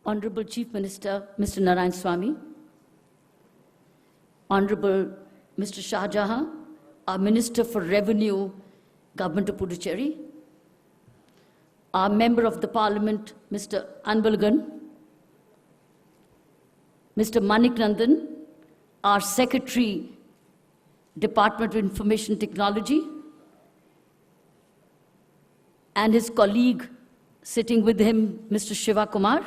Honorable Chief Minister, Mr. Narayan Swamy, Honorable Mr. Shah Jahan, our Minister for Revenue, Government of Puducherry, our Member of the Parliament, Mr. Anbalgan, Mr. Manik Nandan, our Secretary, Department of Information Technology, and his colleague sitting with him, Mr. Shiva Kumar,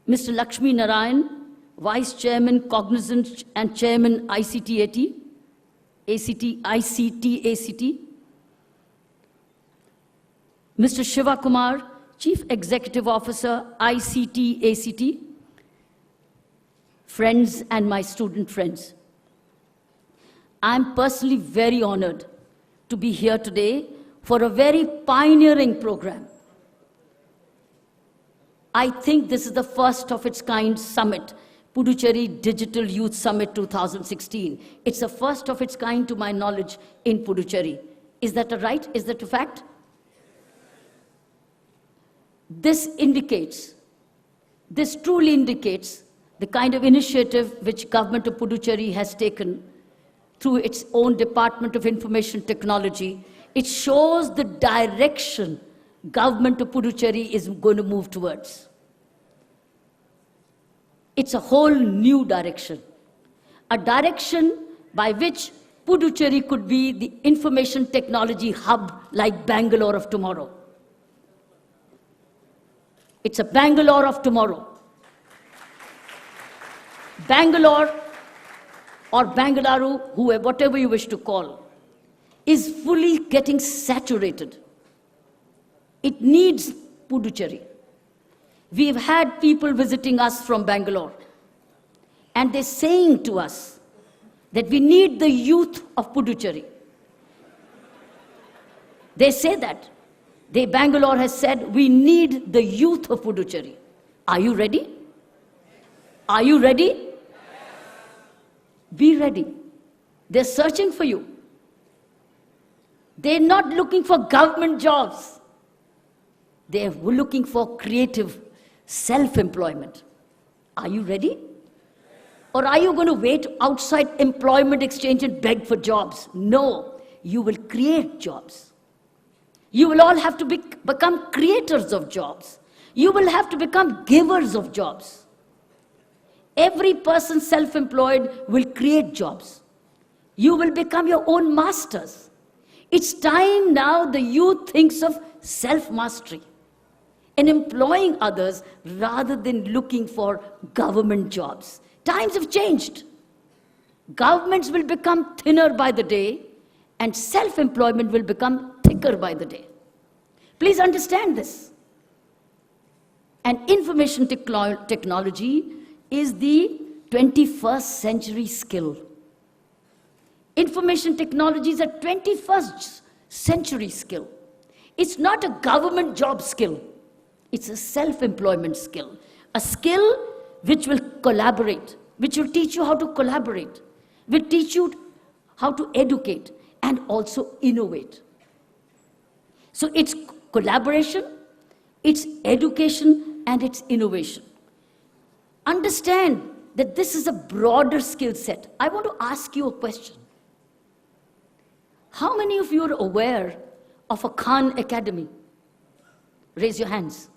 Mr. Lakshmi Narayan, Vice Chairman Cognizant and Chairman ICT, Mr. Shiva Kumar, Chief Executive Officer, ICT, ACT, friends and my student friends. I'm personally very honored to be here today for a very pioneering program. I think this is the first of its kind summit, Puducherry Digital Youth Summit 2016. It's the first of its kind to my knowledge in Puducherry. Is that a right? Is that a fact? This truly indicates the kind of initiative which Government of Puducherry has taken through its own Department of Information Technology. It shows the direction Government of Puducherry is going to move towards. It's a whole new direction, a direction by which Puducherry could be the information technology hub like Bangalore of tomorrow. It's a Bangalore of tomorrow. Bangalore or Bangalore, whatever you wish to call, is fully getting saturated. It needs Puducherry. We've had people visiting us from Bangalore, and they're saying to us that we need the youth of Puducherry. They say that. Bangalore has said, we need the youth of Puducherry. Are you ready? Are you ready? Be ready. They're searching for you. They're not looking for government jobs. They're looking for creative self-employment. Are you ready? Or are you going to wait outside employment exchange and beg for jobs? No, you will create jobs. You will all have to become creators of jobs. You will have to become givers of jobs. Every person self-employed will create jobs. You will become your own masters. It's time now the youth thinks of self-mastery and employing others rather than looking for government jobs. Times have changed. Governments will become thinner by the day, and self-employment will become thicker by the day. Please understand this. And information technology is the 21st century skill. Information technology is a 21st century skill. It's not a government job skill. It's a self-employment skill. A skill which will collaborate, which will teach you how to collaborate, will teach you how to educate and also innovate. So it's collaboration, it's education, and it's innovation. Understand that this is a broader skill set. I want to ask you a question. How many of you are aware of a Khan Academy? Raise your hands.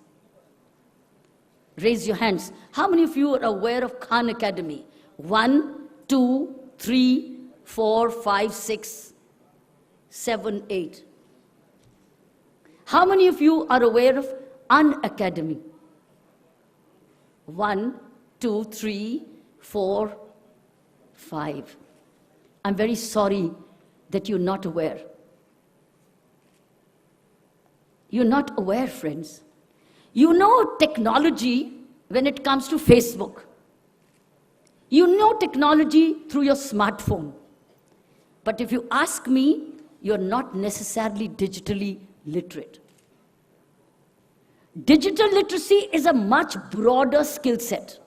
Raise your hands. How many of you are aware of Khan Academy? 1, 2, 3, 4, 5, 6, 7, 8. How many of you are aware of An Academy? 1, 2, 3, 4, 5. I'm very sorry that you're not aware. You're not aware, friends. You know technology when it comes to Facebook. You know technology through your smartphone. But if you ask me, you're not necessarily digitally literate. Digital literacy is a much broader skill set.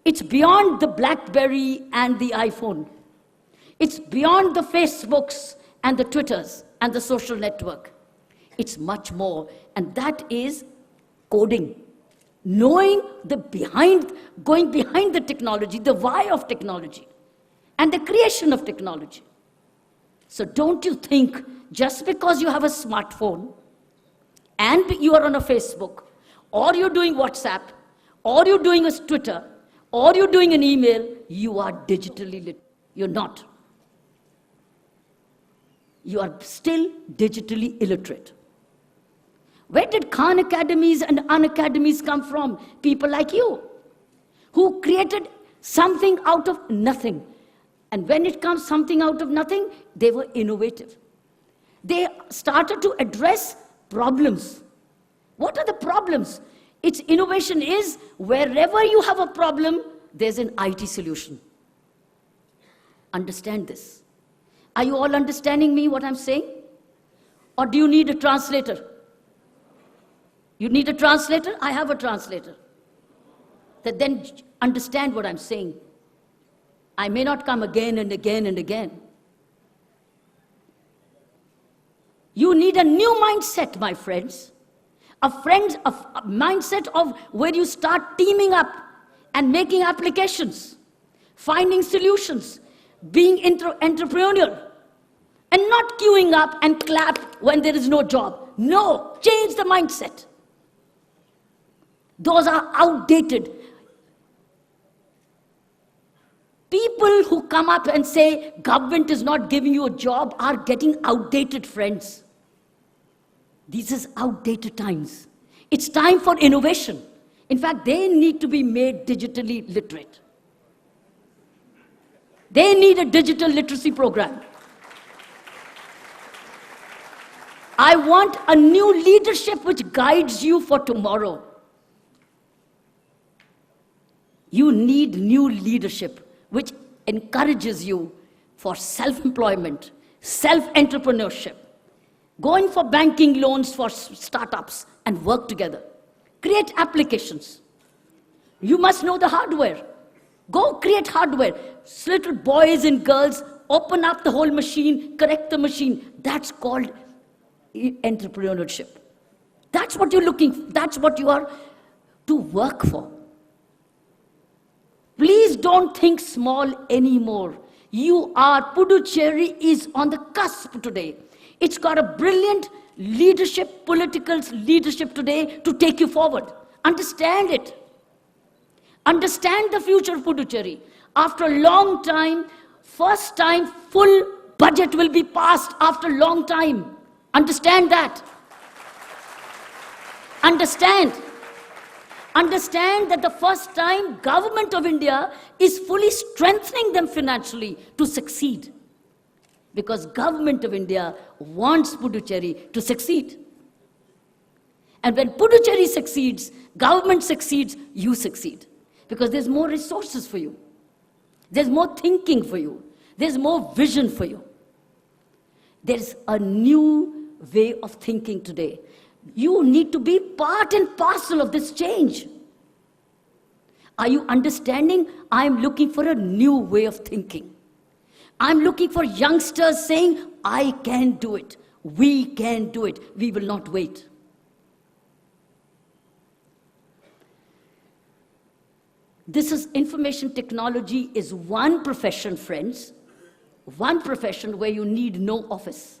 It's beyond the BlackBerry and the iPhone. It's beyond the Facebooks and the Twitters and the social network. It's much more, and that is coding. Knowing going behind the technology, the why of technology, and the creation of technology. So don't you think just because you have a smartphone and you are on a Facebook, or you're doing WhatsApp, or you're doing a Twitter, or you're doing an email, you are digitally lit. You're not. You are still digitally illiterate. Where did Khan Academies and Unacademies come from? People like you, who created something out of nothing. And when it comes something out of nothing, they were innovative. They started to address problems. What are the problems? Its innovation is wherever you have a problem, there's an IT solution. Understand this. Are you all understanding me, what I'm saying? Or do you need a translator? You need a translator? I have a translator. That then understand what I'm saying. I may not come again and again and again. You need a new mindset, my friends. A mindset of where you start teaming up and making applications, finding solutions, being entrepreneurial, and not queuing up and clap when there is no job. No, change the mindset. Those are outdated. People who come up and say government is not giving you a job are getting outdated, friends. These is outdated times. It's time for innovation. In fact, they need to be made digitally literate. They need a digital literacy program. I want a new leadership which guides you for tomorrow. You need new leadership which encourages you for self-employment, self-entrepreneurship, going for banking loans for startups and work together. Create applications. You must know the hardware. Go create hardware. Little boys and girls, open up the whole machine, correct the machine. That's called entrepreneurship. That's what you're looking for. That's what you are to work for. Please don't think small anymore. Puducherry is on the cusp today. It's got a brilliant leadership, political leadership today to take you forward. Understand it. Understand the future of Puducherry. After a long time, first time full budget will be passed after a long time. Understand that. Understand. Understand that the first time government of India is fully strengthening them financially to succeed. Because government of India wants Puducherry to succeed. And when Puducherry succeeds, government succeeds, you succeed. Because there's more resources for you. There's more thinking for you. There's more vision for you. There's a new way of thinking today. You need to be part and parcel of this change. Are you understanding? I'm looking for a new way of thinking. I'm looking for youngsters saying, I can do it. We can do it. We will not wait. This is information technology is one profession, friends. One profession where you need no office.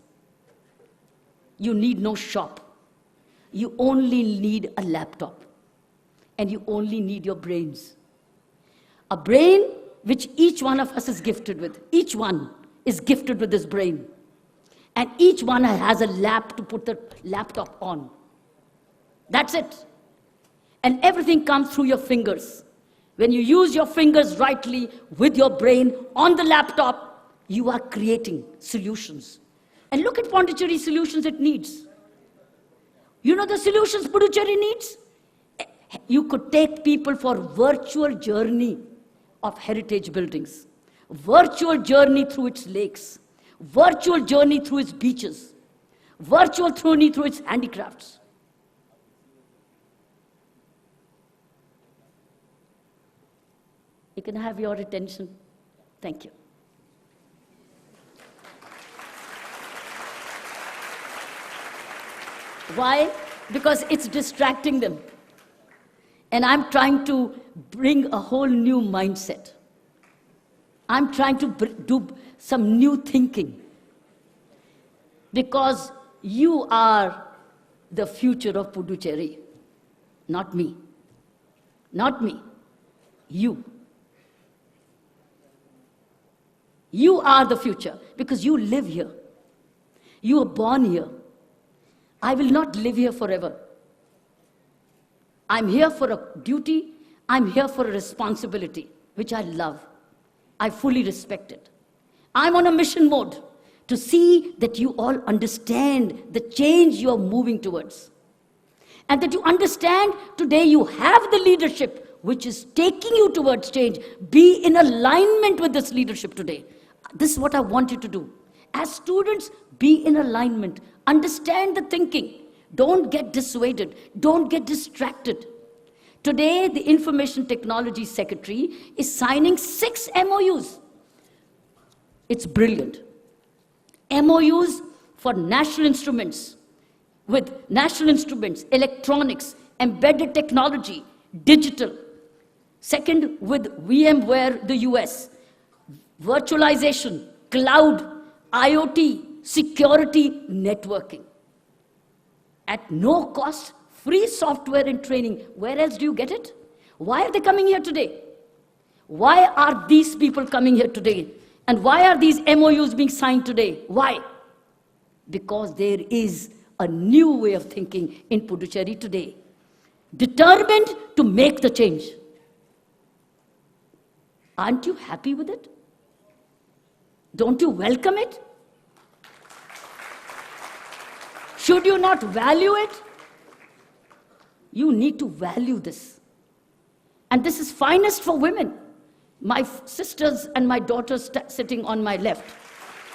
You need no shop. You only need a laptop. And you only need your brains. A brain which each one of us is gifted with. Each one is gifted with this brain. And each one has a lap to put the laptop on. That's it. And everything comes through your fingers. When you use your fingers rightly with your brain on the laptop, you are creating solutions. And look at Pondicherry solutions it needs. You know the solutions Puducherry needs? You could take people for virtual journey of heritage buildings, virtual journey through its lakes, virtual journey through its beaches, virtual journey through its handicrafts. You can have your attention. Thank you. Why? Because it's distracting them. And I'm trying to bring a whole new mindset. I'm trying to do some new thinking. Because you are the future of Puducherry. Not me. Not me. You. You are the future because you live here. You were born here. I will not live here forever. I'm here for a duty. I'm here for a responsibility, which I love. I fully respect it. I'm on a mission mode to see that you all understand the change you're moving towards. And that you understand today you have the leadership which is taking you towards change. Be in alignment with this leadership today. This is what I want you to do. As students, be in alignment. Understand the thinking. Don't get dissuaded. Don't get distracted. Today, the Information Technology Secretary is signing 6 MOUs. It's brilliant. MOUs for national instruments, with national instruments, electronics, embedded technology, digital. Second, with VMware, the US, virtualization, cloud, IoT, security, networking. At no cost, free software and training. Where else do you get it? Why are they coming here today? Why are these people coming here today? And why are these MOUs being signed today? Why? Because there is a new way of thinking in Puducherry today. Determined to make the change. Aren't you happy with it? Don't you welcome it? Should you not value it? You need to value this. And this is finest for women. My sisters and my daughters sitting on my left.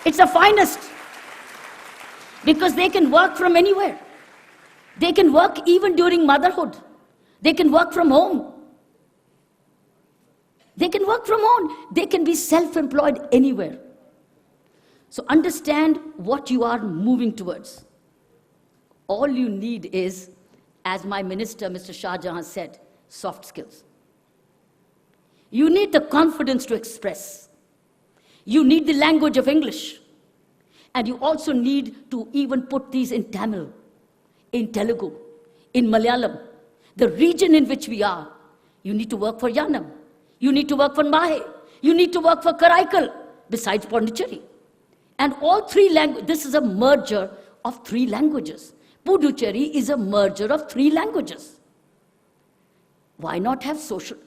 It's the finest. Because they can work from anywhere. They can work even during motherhood. They can work from home. They can work from home. They can be self-employed anywhere. So understand what you are moving towards. All you need is, as my minister, Mr. Shah Jahan, said, soft skills. You need the confidence to express. You need the language of English. And you also need to even put these in Tamil, in Telugu, in Malayalam. The region in which we are, you need to work for Yanam. You need to work for Mahe. You need to work for Karaikal, besides Puducherry. And all 3 languages, this is a merger of 3 languages. Puducherry is a merger of 3 languages. Why not have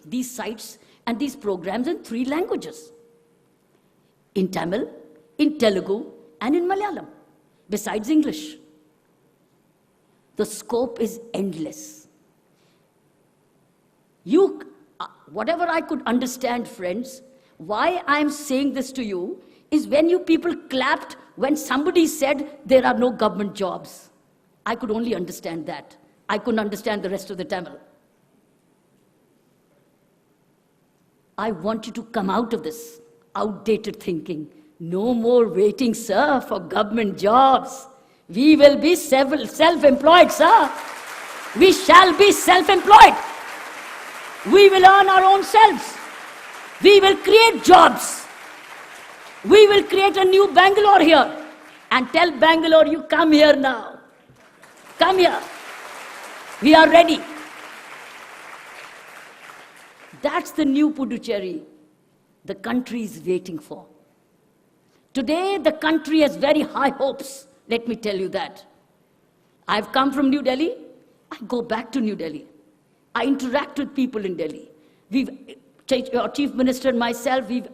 these sites and these programs in 3 languages? In Tamil, in Telugu, and in Malayalam, besides English. The scope is endless. Whatever I could understand, friends, why I'm saying this to you is when you people clapped when somebody said there are no government jobs. I could only understand that. I couldn't understand the rest of the Tamil. I want you to come out of this outdated thinking. No more waiting, sir, for government jobs. We will be self-employed, sir. We shall be self-employed. We will earn our own selves. We will create jobs. We will create a new Bangalore here. And tell Bangalore, you come here now. Come here. We are ready. That's the new Puducherry the country is waiting for. Today, the country has very high hopes. Let me tell you that. I've come from New Delhi. I go back to New Delhi. I interact with people in Delhi. Our Chief Minister and myself, we've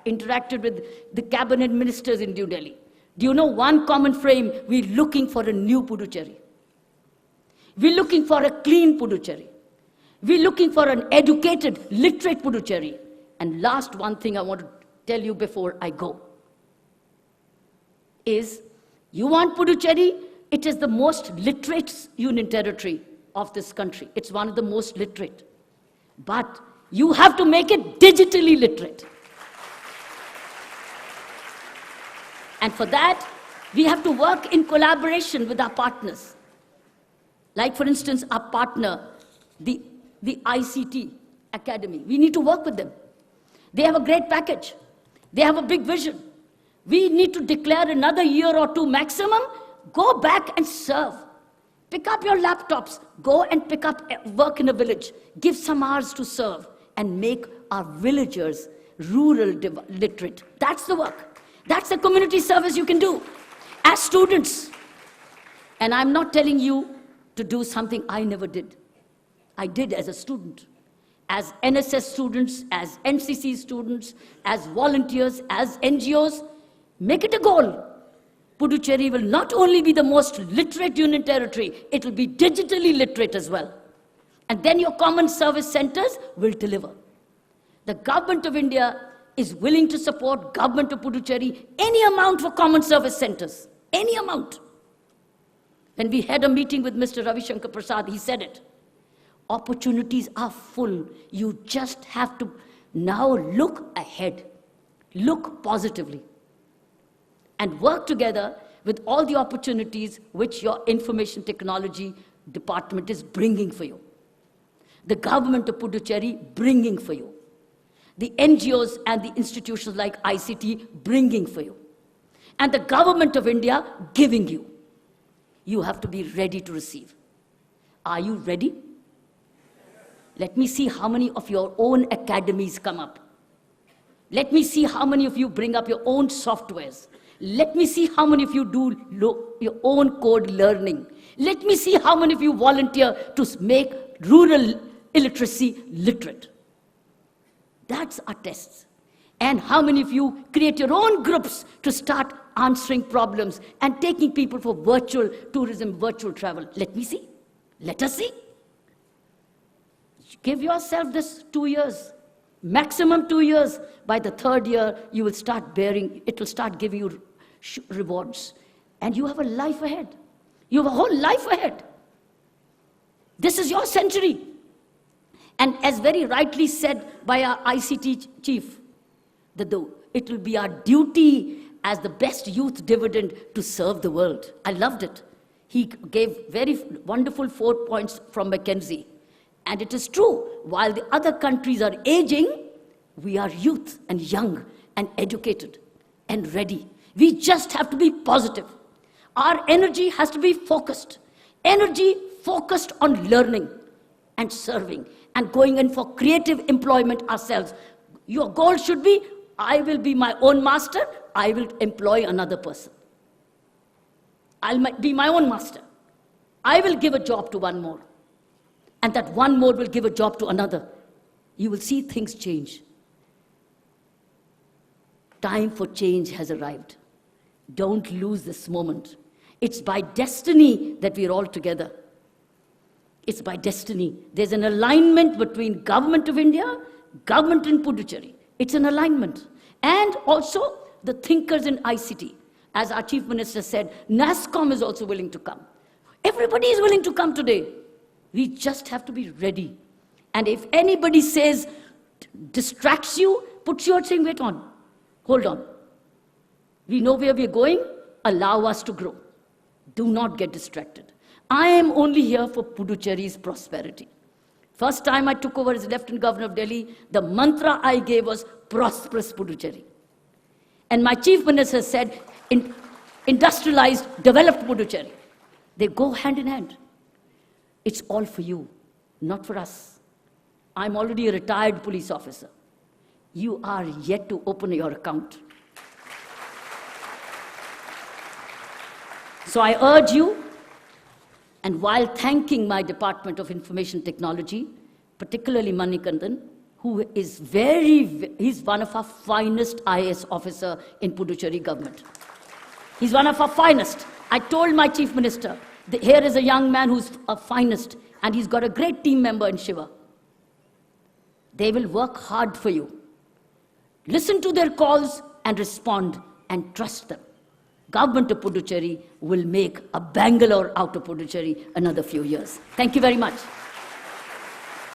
interacted with the cabinet ministers in New Delhi. Do you know one common frame? We're looking for a new Puducherry. We're looking for a clean Puducherry. We're looking for an educated, literate Puducherry. And last one thing I want to tell you before I go is, you want Puducherry? It is the most literate union territory of this country. It's one of the most literate. But you have to make it digitally literate. And for that, we have to work in collaboration with our partners. Like, for instance, our partner, the ICT Academy. We need to work with them. They have a great package. They have a big vision. We need to declare another year or two maximum. Go back and serve. Pick up your laptops. Go and pick up work in a village. Give some hours to serve and make our villagers rural literate. That's the work. That's the community service you can do as students. And I'm not telling you to do something I never did. I did as a student, as NSS students, as NCC students, as volunteers, as NGOs. Make it a goal. Puducherry will not only be the most literate union territory, it will be digitally literate as well. And then your common service centers will deliver. The government of India is willing to support government of Puducherry any amount for common service centers, any amount. When we had a meeting with Mr. Ravi Shankar Prasad, he said it. Opportunities are full. You just have to now look ahead, look positively, and work together with all the opportunities which your information technology department is bringing for you. The government of Puducherry bringing for you. The NGOs and the institutions like ICT bringing for you. And the government of India giving you. You have to be ready to receive. Are you ready? Let me see how many of your own academies come up. Let me see how many of you bring up your own softwares. Let me see how many of you do your own code learning. Let me see how many of you volunteer to make rural illiteracy literate. That's our tests. And how many of you create your own groups to start answering problems and taking people for virtual tourism, virtual travel. Let me see. Let us see. Give yourself this 2 years, maximum 2 years. By the third year, you will start bearing, it will start giving you rewards. And you have a life ahead. You have a whole life ahead. This is your century. And as very rightly said by our ICT chief, that it will be our duty as the best youth dividend to serve the world. I loved it. He gave very wonderful 4 points from McKinsey. And it is true, while the other countries are aging, we are youth and young and educated and ready. We just have to be positive. Our energy has to be focused. Energy focused on learning and serving and going in for creative employment ourselves. Your goal should be, I will be my own master, I will employ another person. I'll be my own master. I will give a job to one more. And that one more will give a job to another. You will see things change. Time for change has arrived. Don't lose this moment. It's by destiny that we're all together. It's by destiny. There's an alignment between Government of India, government in Puducherry. It's an alignment. And also the thinkers in ICT. As our Chief Minister said, NASSCOM is also willing to come. Everybody is willing to come today. We just have to be ready. And if anybody says, distracts you, puts you out saying, wait on, hold on. We know where we're going, allow us to grow. Do not get distracted. I am only here for Puducherry's prosperity. First time I took over as Lieutenant Governor of Delhi, the mantra I gave was prosperous Puducherry. And my Chief Minister said, industrialized, developed Puducherry. They go hand in hand. It's all for you, not for us. I'm already a retired police officer. You are yet to open your account. So I urge you, and while thanking my Department of Information Technology, particularly Manikandan, who is he's one of our finest IAS officer in Puducherry government. He's one of our finest. I told my Chief Minister, here is a young man who's a finest, and he's got a great team member in Shiva. They will work hard for you. Listen to their calls and respond and trust them. Government of Puducherry will make a Bangalore out of Puducherry another few years. Thank you very much.